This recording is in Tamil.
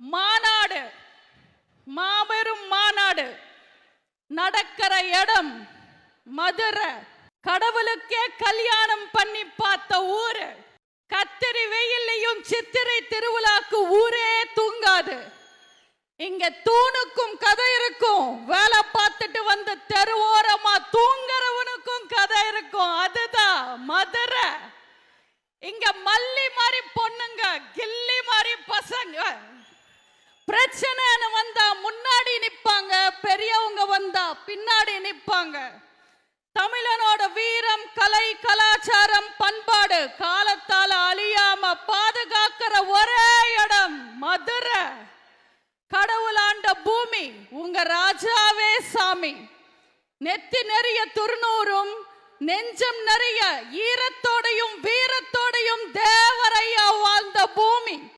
மாநாடு, மாபெரும் மாநாடு நடக்கிற இடம் மதுரை. கடவுளுக்கே கல்யாணம் பண்ணி பார்த்த ஊரு. கத்திரி வெயிலையும் சித்திரை திருவிழாக்கு ஊரே தூங்காது. இங்க தூணுக்கும் கதை இருக்கும், வேலை பார்த்துட்டு வந்து தெருவோரமா தூங்குறவனுக்கும் கதை இருக்கும். அதுதான் மதுரை. இங்க மல்லி மாதிரி பொண்ணுங்க, கில்லி மாதிரி பசங்க. பிரச்சனைன்னு வந்தா முன்னாடி நிப்பாங்க, பெரியவங்க வந்தா பின்னாடி நிப்பாங்க. தமிழனோட வீரம், கலை, கலாச்சாரம், பண்பாடு காலத்தால அழியாம பாதுகாக்கிற ஒரே இடம் மதுரை. கடவுளாண்ட பூமி, உங்க ராஜாவே சாமி. நெத்தி நிறைய துர்நூறும், நெஞ்சம் நிறைய ஈரத்தோடையும் வீரத்தோடையும் தேவரையா வாழ்ந்த பூமி.